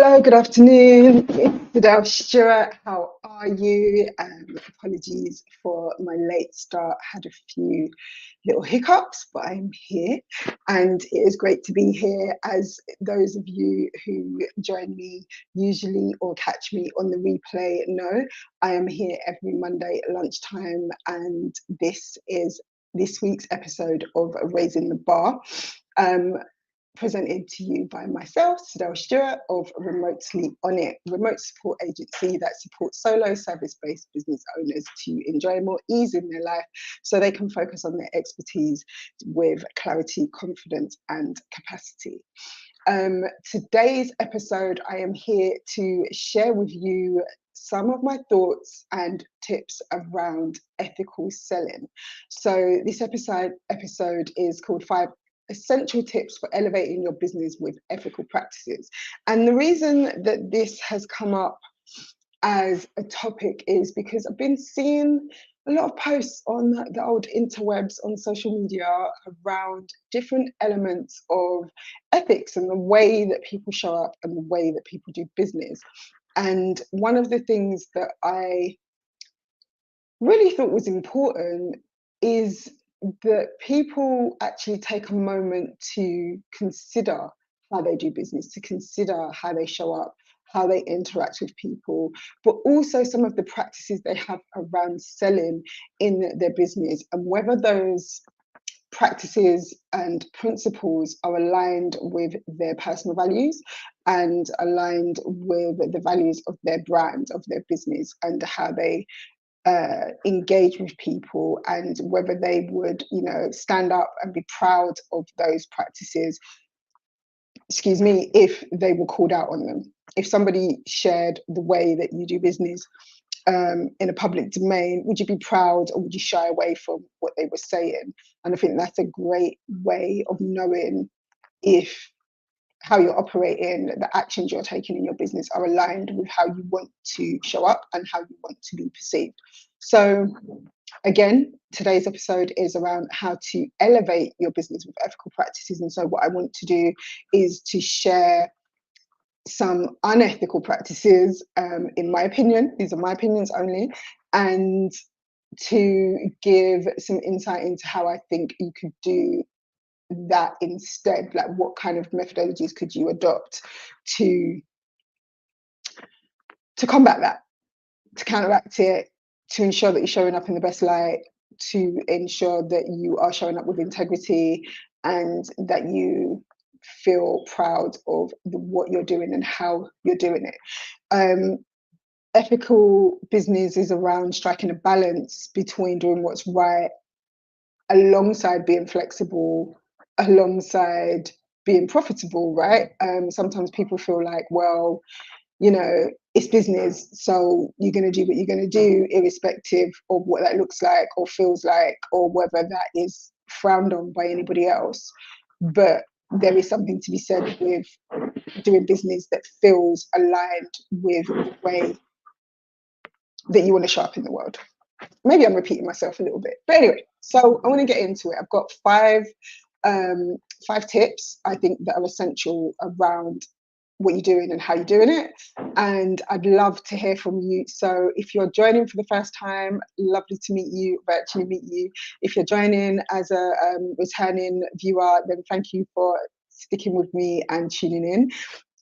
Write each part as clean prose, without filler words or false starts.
Hello, good afternoon. It's Cydelle Stewart. How are you? Apologies for my late start. Had a few little hiccups, but I'm here, and it is great to be here. As those of you who join me usually or catch me on the replay know, I am here every Monday at lunchtime, and this is this week's episode of Raising the Bar. Presented to you by myself, Cydelle Stewart of Remotely Onit, remote support agency that supports solo service-based business owners to enjoy more ease in their life so they can focus on their expertise with clarity, confidence, and capacity. Today's episode, I am here to share with you some of my thoughts and tips around ethical selling. So this episode is called 5 Essential Tips for Elevating Your Business with Ethical Practices. And the reason that this has come up as a topic is because I've been seeing a lot of posts on the old interwebs on social media around different elements of ethics and the way that people show up and the way that people do business. And one of the things that I really thought was important is that people actually take a moment to consider how they do business, to consider how they show up, how they interact with people, but also some of the practices they have around selling in their business, and whether those practices and principles are aligned with their personal values and aligned with the values of their brand, of their business, and how they engage with people, and whether they would, stand up and be proud of those practices, if they were called out on them. If somebody shared the way that you do business in a public domain, would you be proud or would you shy away from what they were saying? And I think that's a great way of knowing if how you're operating, the actions you're taking in your business are aligned with how you want to show up and how you want to be perceived. So again, today's episode is around how to elevate your business with ethical practices. And so what I want to do is to share some unethical practices, in my opinion, these are my opinions only, and to give some insight into how I think you could do that instead. Like, what kind of methodologies could you adopt to combat that, to counteract it, to ensure that you're showing up in the best light, to ensure that you are showing up with integrity and that you feel proud of what you're doing and how you're doing it. Ethical business is around striking a balance between doing what's right alongside being flexible, alongside being profitable, right? Sometimes people feel like, well, it's business, so you're going to do what you're going to do, irrespective of what that looks like or feels like, or whether that is frowned on by anybody else. But there is something to be said with doing business that feels aligned with the way that you want to show up in the world. Maybe I'm repeating myself a little bit, but anyway, so I want to get into it. I've got five tips I think that are essential around what you're doing and how you're doing it, and I'd love to hear from you. So if you're joining for the first time, lovely to meet you, virtually meet you. If you're joining as a returning viewer, then thank you for sticking with me and tuning in.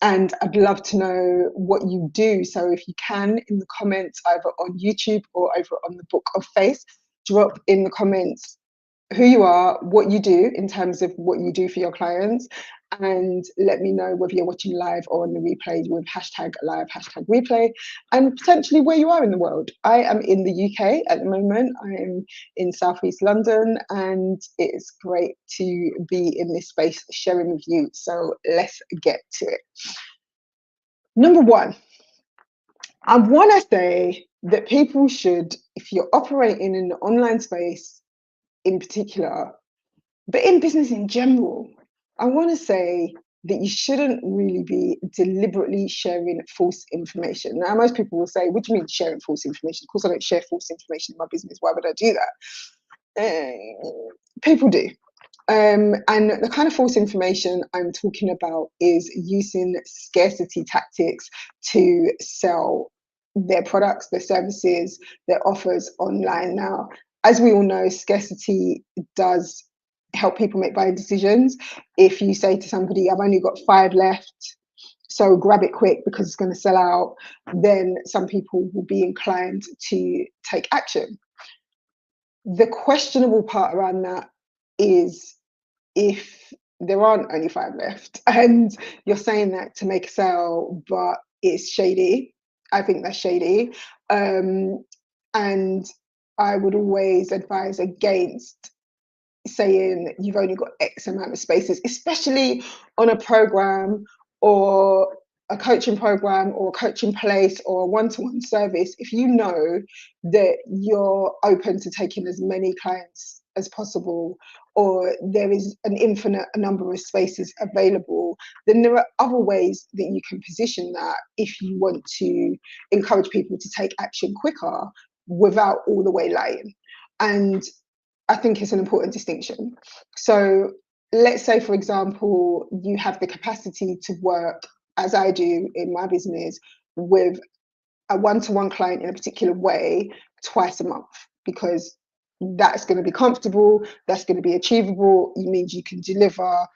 And I'd love to know what you do. So if you can, in the comments, either on YouTube or over on the Book of Face, drop in the comments who you are, what you do in terms of what you do for your clients, and let me know whether you're watching live or on the replay with #live, #replay, and potentially where you are in the world. I am in the UK at the moment. I am in Southeast London, and it's great to be in this space sharing with you. So let's get to it. Number one, I want to say that people should, if you're operating in the online space in particular, but in business in general, I want to say that you shouldn't really be deliberately sharing false information. Now, most people will say, what do you mean sharing false information? Of course, I don't share false information in my business. Why would I do that? People do. And the kind of false information I'm talking about is using scarcity tactics to sell their products, their services, their offers online. Now, as we all know, scarcity does help people make buying decisions. If you say to somebody, I've only got 5 left, so grab it quick because it's going to sell out, then some people will be inclined to take action. The questionable part around that is if there aren't only 5 left and you're saying that to make a sale, but it's shady. I think that's shady. And I would always advise against saying you've only got X amount of spaces, especially on a program or a coaching program or a coaching place or a one-to-one service. If you know that you're open to taking as many clients as possible, or there is an infinite number of spaces available, then there are other ways that you can position that if you want to encourage people to take action quicker without all the way lying. And I think it's an important distinction. So let's say, for example, you have the capacity to work, as I do in my business, with a one-to-one client in a particular way twice a month, because that's going to be comfortable, that's going to be achievable. It means you can deliver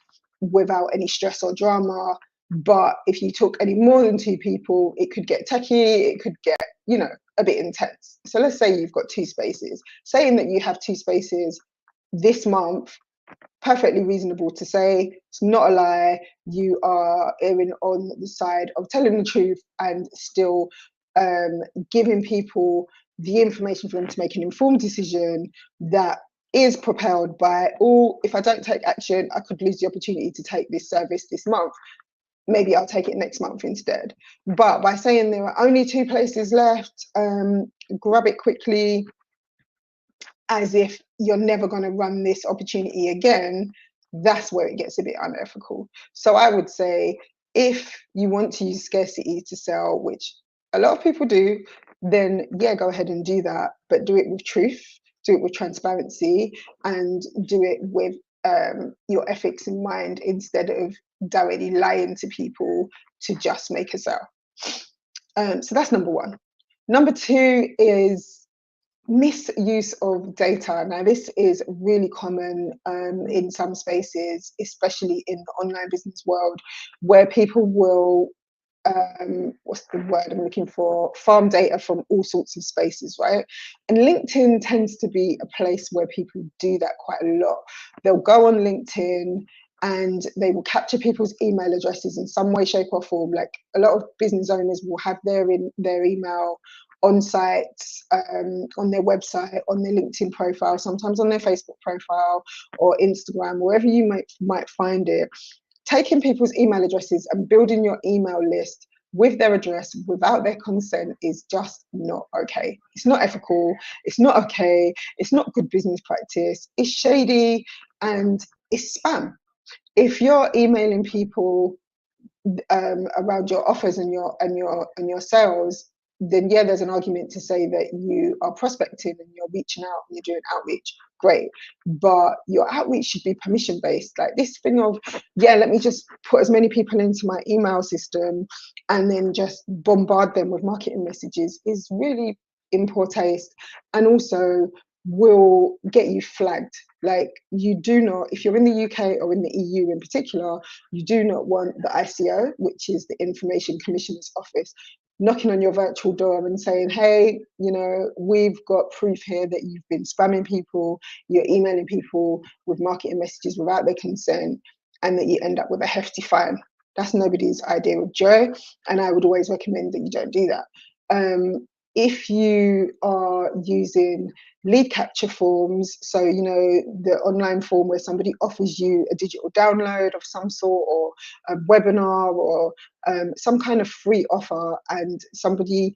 without any stress or drama. But if you took any more than 2 people, it could get techie, it could get, a bit intense. So let's say you've got 2 spaces. Saying that you have 2 spaces this month, perfectly reasonable to say. It's not a lie. You are erring on the side of telling the truth and still giving people the information for them to make an informed decision that is propelled by, oh, if I don't take action, I could lose the opportunity to take this service this month. Maybe I'll take it next month instead. But by saying there are only 2 places left, grab it quickly, as if you're never going to run this opportunity again, that's where it gets a bit unethical. So I would say, if you want to use scarcity to sell, which a lot of people do, then yeah, go ahead and do that, but do it with truth, do it with transparency, and do it with your ethics in mind, instead of directly lying to people to just make a sale. So that's number 1. Number 2 is misuse of data. Now, this is really common in some spaces, especially in the online business world, where people will, what's the word I'm looking for? Farm data from all sorts of spaces, right? And LinkedIn tends to be a place where people do that quite a lot. They'll go on LinkedIn and they will capture people's email addresses in some way, shape, or form. Like, a lot of business owners will have their email on sites, on their website, on their LinkedIn profile, sometimes on their Facebook profile or Instagram, wherever you might find it. Taking people's email addresses and building your email list with their address without their consent is just not okay. It's not ethical. It's not okay. It's not good business practice. It's shady and it's spam. If you're emailing people around your offers and your sales, then yeah, there's an argument to say that you are prospecting and you're reaching out and you're doing outreach. Great, but your outreach should be permission based. Like, this thing of, yeah, let me just put as many people into my email system and then just bombard them with marketing messages is really in poor taste, and also will get you flagged. Like, you do not, if you're in the UK or in the EU in particular, you do not want the ICO, which is the Information Commissioner's Office, knocking on your virtual door and saying, hey, we've got proof here that you've been spamming people, you're emailing people with marketing messages without their consent, and that you end up with a hefty fine. That's nobody's idea of joy, and I would always recommend that you don't do that. If you are using lead capture forms, so the online form where somebody offers you a digital download of some sort, or a webinar, or some kind of free offer, and somebody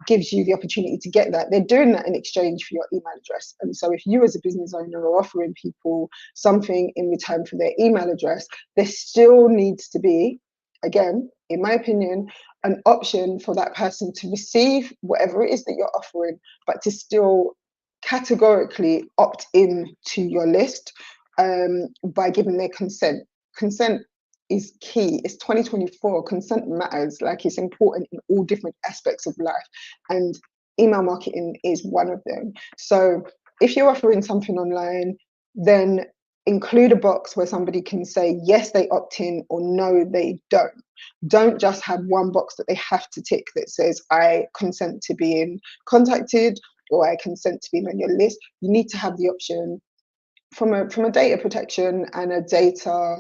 gives you the opportunity to get that, they're doing that in exchange for your email address. And so if you as a business owner are offering people something in return for their email address, there still needs to be, again, in my opinion, an option for that person to receive whatever it is that you're offering, but to still categorically opt in to your list, by giving their consent. Consent is key. It's 2024. Consent matters. Like, it's important in all different aspects of life, and email marketing is one of them. So if you're offering something online, then include a box where somebody can say yes, they opt in, or no, they don't. Don't just have one box that they have to tick that says I consent to being contacted, or I consent to being on your list. You need to have the option from a data protection and a data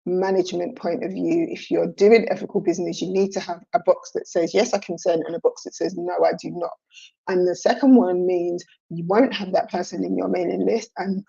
management point of view. If you're doing ethical business, you need to have a box that says yes, I consent, and a box that says no, I do not. And the second one means you won't have that person in your mailing list, and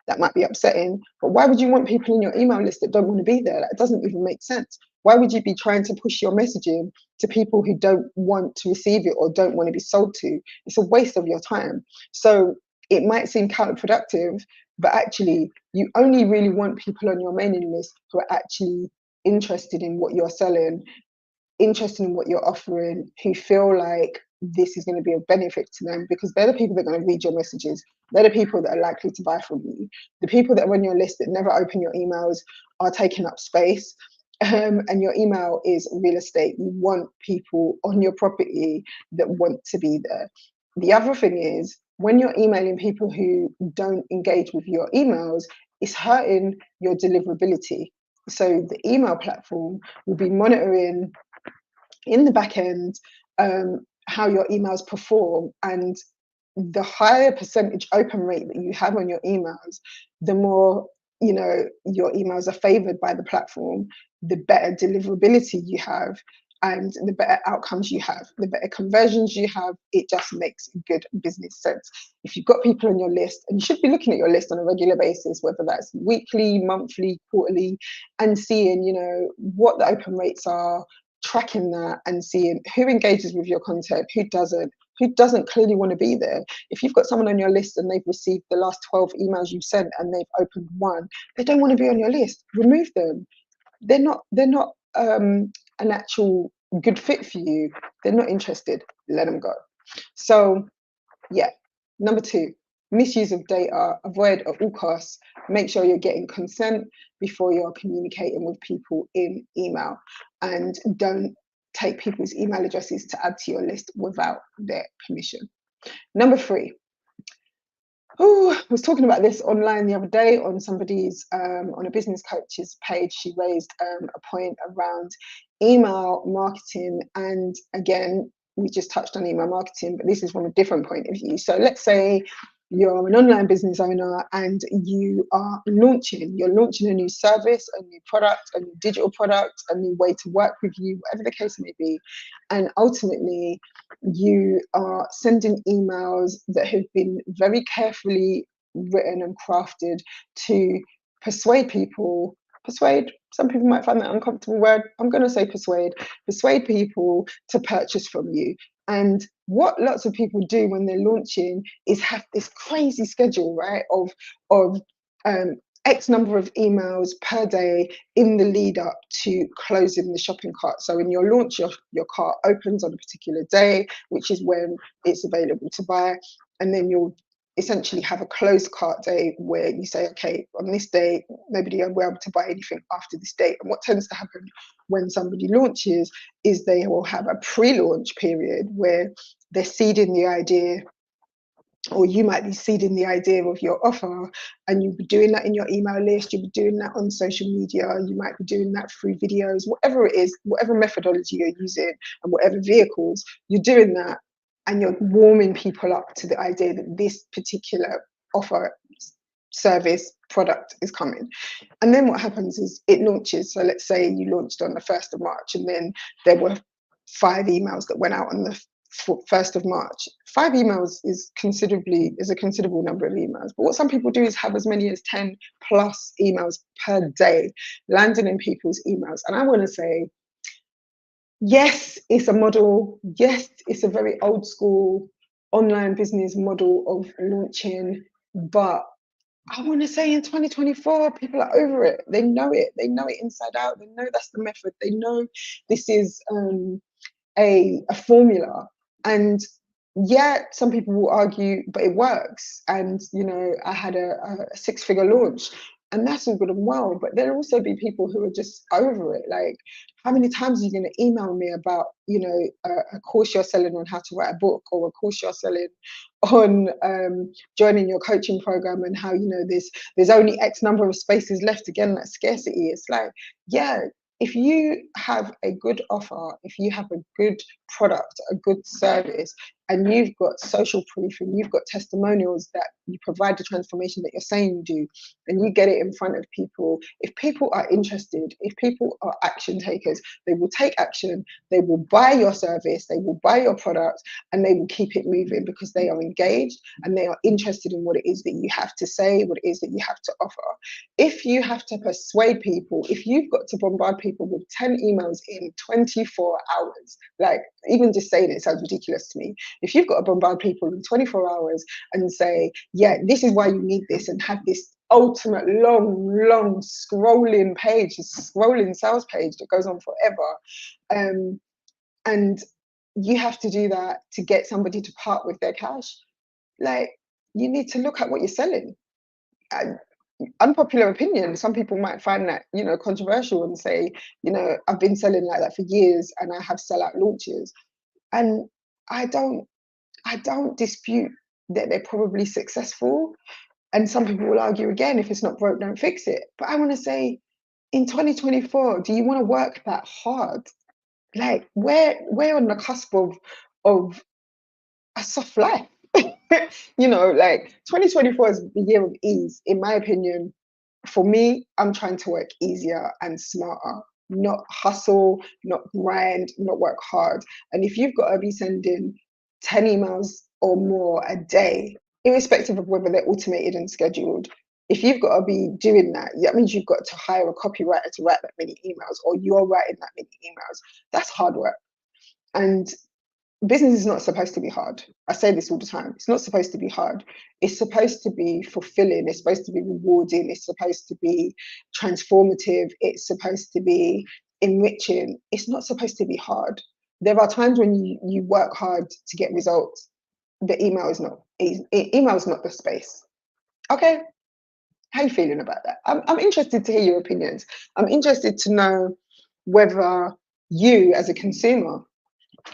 that might be upsetting, but why would you want people in your email list that don't want to be there? That doesn't even make sense. Why would you be trying to push your messaging to people who don't want to receive it or don't want to be sold to? It's a waste of your time. So it might seem counterproductive, but actually you only really want people on your mailing list who are actually interested in what you're selling, interested in what you're offering, who feel like this is going to be of benefit to them, because they're the people that are going to read your messages. They're the people that are likely to buy from you. The people that are on your list that never open your emails are taking up space. And your email is real estate. You want people on your property that want to be there. The other thing is, when you're emailing people who don't engage with your emails, it's hurting your deliverability. So the email platform will be monitoring in the back end how your emails perform, and the higher percentage open rate that you have on your emails, the more your emails are favored by the platform, the better deliverability you have, and the better outcomes you have, the better conversions you have. It just makes good business sense. If you've got people on your list, and you should be looking at your list on a regular basis, whether that's weekly, monthly, quarterly, and seeing what the open rates are, tracking that, and seeing who engages with your content, who doesn't clearly want to be there. If you've got someone on your list and they've received the last 12 emails you've sent and they've opened one, they don't want to be on your list. Remove them. They're not an actual good fit for you. They're not interested. Let them go. So yeah, number 2, misuse of data. Avoid at all costs. Make sure you're getting consent before you're communicating with people in email, and don't take people's email addresses to add to your list without their permission. Number 3, I was talking about this online the other day on somebody's on a business coach's page. She raised a point around email marketing, and again, we just touched on email marketing, but this is from a different point of view. So let's say you're an online business owner and you're launching a new service, a new product, a new digital product, a new way to work with you, whatever the case may be. And ultimately, you are sending emails that have been very carefully written and crafted to persuade people. Persuade, some people might find that an uncomfortable word. I'm going to say persuade people to purchase from you. And what lots of people do when they're launching is have this crazy schedule, right, of X number of emails per day in the lead up to closing the shopping cart. So in your launch, your cart opens on a particular day, which is when it's available to buy. And then you'll essentially have a closed cart day where you say, okay, on this day, nobody will be able to buy anything after this date. And what tends to happen when somebody launches is they will have a pre-launch period where they're seeding the idea, or you might be seeding the idea of your offer, and you'll be doing that in your email list, you'll be doing that on social media, you might be doing that through videos, whatever it is, whatever methodology you're using and whatever vehicles, you're doing that, and you're warming people up to the idea that this particular offer, service, product is coming. And then what happens is it launches. So let's say you launched on the 1st of March, and then there were 5 emails that went out on the 1st of March. 5 emails is a considerable number of emails. But what some people do is have as many as 10 plus emails per day landing in people's emails. And I want to say, yes, it's a model. Yes, it's a very old school online business model of launching. But I want to say in 2024, people are over it. They know it. They know it inside out. They know that's the method. They know this is a formula. And yeah, some people will argue, but it works. And you know, I had a six-figure launch, and that's all good and well. But there'll also be people who are just over it. Like, how many times are you going to email me about, you know, a course you're selling on how to write a book, or a course you're selling on joining your coaching program, and how, you know, there's only X number of spaces left. Again, that scarcity. It's like, yeah, if you have a good offer, if you have a good product, a good service, and you've got social proof and you've got testimonials that you provide the transformation that you're saying you do, and you get it in front of people, if people are interested, if people are action takers, they will take action, they will buy your service, they will buy your product, and they will keep it moving because they are engaged and they are interested in what it is that you have to say, what it is that you have to offer. If you have to persuade people, if you've got to bombard people with 10 emails in 24 hours, like, even just saying it sounds ridiculous to me. If you've got to bombard people in 24 hours and say, yeah, this is why you need this, and have this ultimate long scrolling page, scrolling sales page that goes on forever, and you have to do that to get somebody to part with their cash, like, you need to look at what you're selling. And unpopular opinion, some people might find that, you know, controversial and say, you know, I've been selling like that for years and I have sellout launches. And I don't dispute that they're probably successful. And some people will argue again, if it's not broke, don't fix it. But I want to say, in 2024, do you want to work that hard? Like, we're on the cusp of a soft life. You know, like, 2024 is the year of ease, in my opinion. For me, I'm trying to work easier and smarter, not hustle, not grind, not work hard. And if you've got to be sending 10 emails or more a day, irrespective of whether they're automated and scheduled, if you've got to be doing that, that means you've got to hire a copywriter to write that many emails, or you're writing that many emails. That's hard work. And business is not supposed to be hard. I say this all the time. It's not supposed to be hard. It's supposed to be fulfilling. It's supposed to be rewarding. It's supposed to be transformative. It's supposed to be enriching. It's not supposed to be hard. There are times when you work hard to get results. The email is not. Email is not the space. Okay, how are you feeling about that? I'm interested to hear your opinions. I'm interested to know whether you, as a consumer,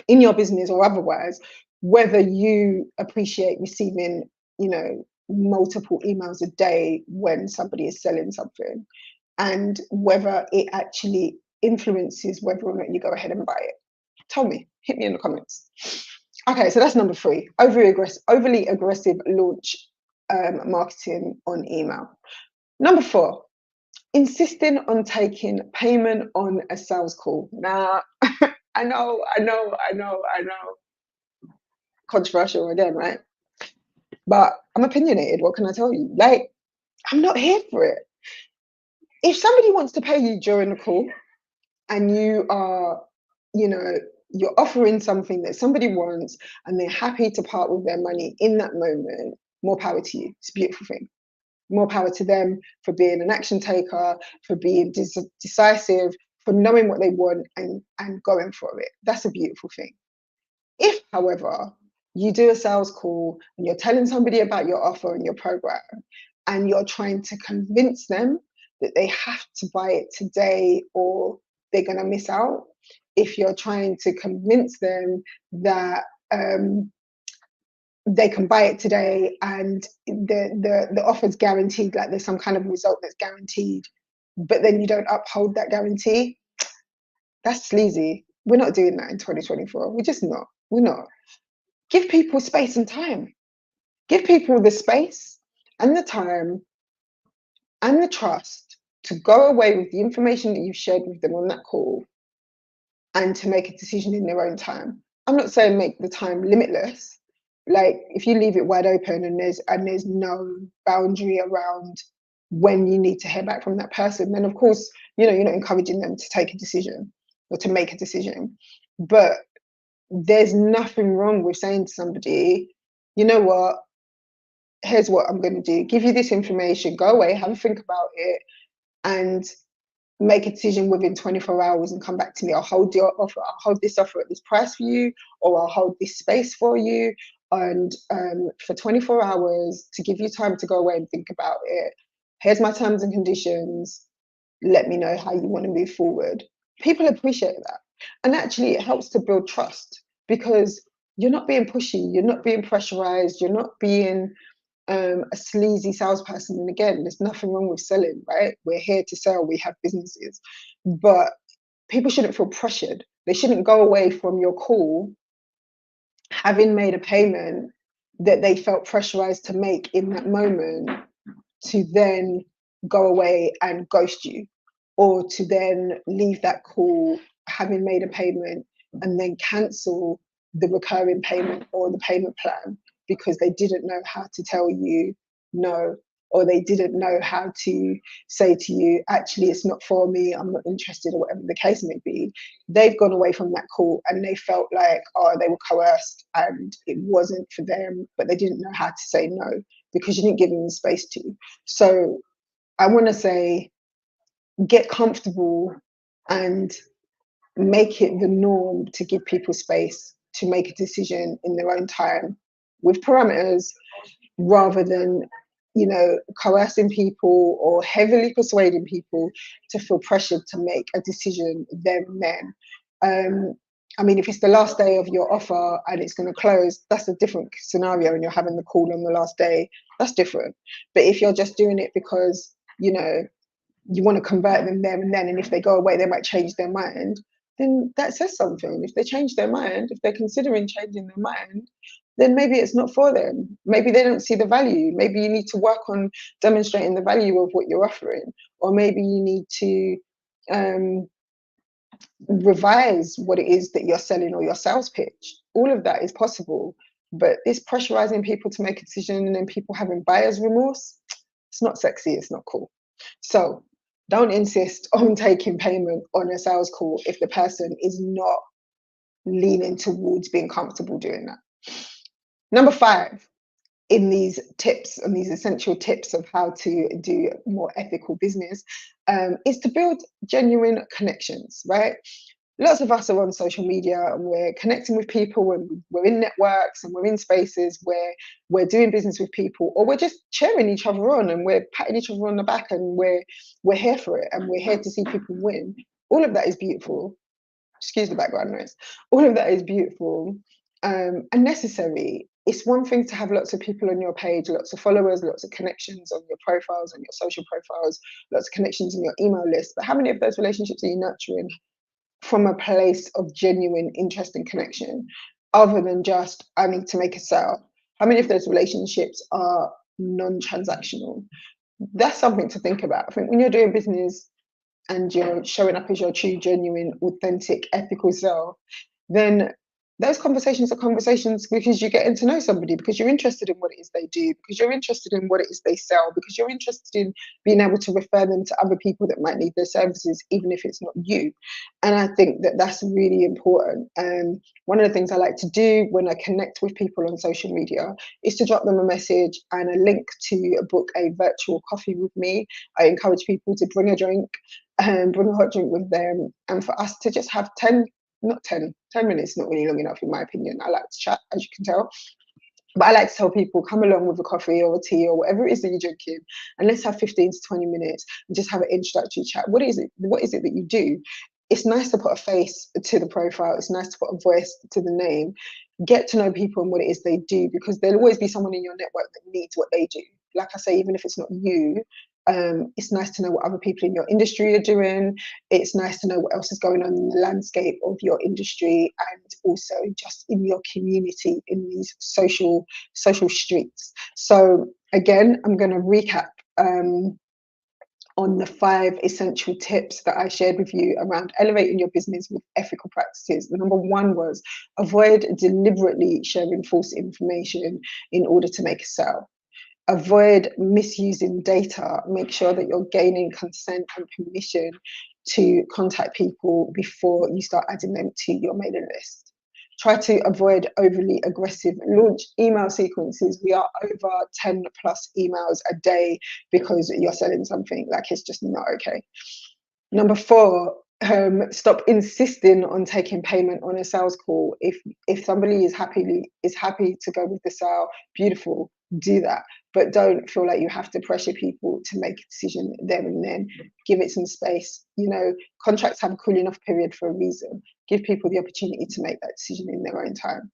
in your business or otherwise, whether you appreciate receiving, you know, multiple emails a day when somebody is selling something, and whether it actually influences whether or not you go ahead and buy it. Tell me, hit me in the comments. Okay, so that's number 3, overly aggressive launch marketing on email. Number 4, insisting on taking payment on a sales call. Now, I know. Controversial again, right? But I'm opinionated. What can I tell you? Like, I'm not here for it. If somebody wants to pay you during the call, and you are, you know, you're offering something that somebody wants, and they're happy to part with their money in that moment, more power to you. It's a beautiful thing. More power to them for being an action taker, for being decisive, for knowing what they want and going for it. That's a beautiful thing. If, however, you do a sales call and you're telling somebody about your offer and your program, and you're trying to convince them that they have to buy it today or they're going to miss out, if you're trying to convince them that they can buy it today and the offer's guaranteed, like there's some kind of result that's guaranteed, but then you don't uphold that guarantee, that's sleazy. We're not doing that in 2024. We're just not. We're not. Give people space and time. Give people the space and the time and the trust to go away with the information that you've shared with them on that call, and to make a decision in their own time. I'm not saying make the time limitless. Like, if you leave it wide open and there's no boundary around when you need to hear back from that person, then of course, you know, you're not encouraging them to take a decision or to make a decision. But there's nothing wrong with saying to somebody, you know what, here's what I'm going to do. Give you this information, go away, have a think about it, and make a decision within 24 hours and come back to me. I'll hold your offer. I'll hold this offer at this price for you, or I'll hold this space for you, and for 24 hours to give you time to go away and think about it. Here's my terms and conditions. Let me know how you want to move forward. People appreciate that. And actually, it helps to build trust because you're not being pushy, you're not being pressurized, you're not being a sleazy salesperson. And again, there's nothing wrong with selling, right? We're here to sell, we have businesses. But people shouldn't feel pressured. They shouldn't go away from your call having made a payment that they felt pressurized to make in that moment to then go away and ghost you, or to then leave that call having made a payment and then cancel the recurring payment or the payment plan because they didn't know how to tell you no, or they didn't know how to say to you, actually, it's not for me, I'm not interested, or whatever the case may be. They've gone away from that call and they felt like, oh, they were coerced and it wasn't for them, but they didn't know how to say no because you didn't give them the space to. So I want to say, get comfortable and make it the norm to give people space to make a decision in their own time with parameters, rather than, you know, coercing people or heavily persuading people to feel pressured to make a decision then and then. I mean, if it's the last day of your offer and it's going to close, that's a different scenario, and you're having the call on the last day, that's different. But if you're just doing it because, you know, you want to convert them there and then, and if they go away, they might change their mind, then that says something. If they change their mind, if they're considering changing their mind, then maybe it's not for them. Maybe they don't see the value. Maybe you need to work on demonstrating the value of what you're offering, or maybe you need to revise what it is that you're selling or your sales pitch. All of that is possible, but this pressurizing people to make a decision and then people having buyer's remorse, it's not sexy, it's not cool. So don't insist on taking payment on a sales call if the person is not leaning towards being comfortable doing that. Number 5 in these tips and these essential tips of how to do more ethical business is to build genuine connections, right? Lots of us are on social media and we're connecting with people, and we're in networks and we're in spaces where we're doing business with people, or we're just cheering each other on and we're patting each other on the back, and we're here for it and we're here to see people win. All of that is beautiful. Excuse the background noise. All of that is beautiful and necessary. It's one thing to have lots of people on your page, lots of followers, lots of connections on your profiles, on your social profiles, lots of connections in your email list. But how many of those relationships are you nurturing from a place of genuine interest and connection, other than just, I need to make a sale? How many of those relationships are non-transactional? That's something to think about. I think when you're doing business and you're showing up as your true, genuine, authentic, ethical self, then those conversations are conversations because you're getting to know somebody, because you're interested in what it is they do, because you're interested in what it is they sell, because you're interested in being able to refer them to other people that might need their services, even if it's not you. And I think that that's really important. And one of the things I like to do when I connect with people on social media is to drop them a message and a link to book a virtual coffee with me. I encourage people to bring a drink and bring a hot drink with them, and for us to just have 10 minutes, not really long enough in my opinion. I like to chat, as you can tell, but I like to tell people, come along with a coffee or a tea or whatever it is that you're drinking, and let's have 15 to 20 minutes and just have an introductory chat. What is it that you do? It's nice to put a face to the profile, it's nice to put a voice to the name. Get to know people and what it is they do, because there'll always be someone in your network that needs what they do. Like I say, even if it's not you, it's nice to know what other people in your industry are doing. It's nice to know what else is going on in the landscape of your industry, and also just in your community, in these social streets. So again, I'm going to recap on the 5 essential tips that I shared with you around elevating your business with ethical practices. Number 1 was avoid deliberately sharing false information in order to make a sale. Avoid misusing data. Make sure that you're gaining consent and permission to contact people before you start adding them to your mailing list. Try to avoid overly aggressive launch email sequences. We are over 10 plus emails a day because you're selling something. Like, it's just not okay. Number 4, stop insisting on taking payment on a sales call. If somebody is happy to go with the sale, beautiful, do that. But don't feel like you have to pressure people to make a decision there and then. Give it some space. You know, contracts have a cooling off period for a reason. Give people the opportunity to make that decision in their own time.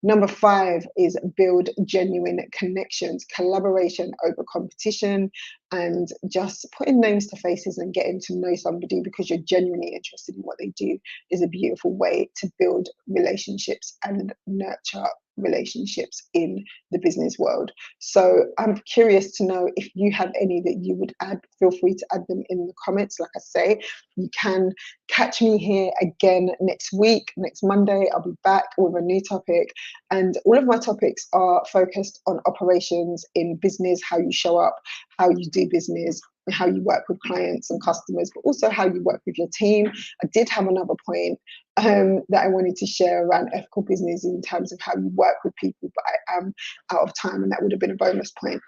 Number 5 is build genuine connections, collaboration over competition, and just putting names to faces and getting to know somebody because you're genuinely interested in what they do is a beautiful way to build relationships and nurture relationships in the business world. So I'm curious to know if you have any that you would add. Feel free to add them in the comments. Like I say, you can catch me here again next week, next Monday. I'll be back with a new topic. And all of my topics are focused on operations in business, how you show up, how you do business, and how you work with clients and customers, but also how you work with your team. I did have another point that I wanted to share around ethical business in terms of how you work with people, but I am out of time and that would have been a bonus point.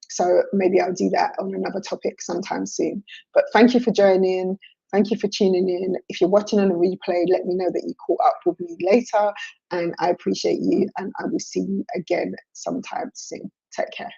So maybe I'll do that on another topic sometime soon. But thank you for joining. Thank you for tuning in. If you're watching on a replay, let me know that you caught up with me later. And I appreciate you. And I will see you again sometime soon. Take care.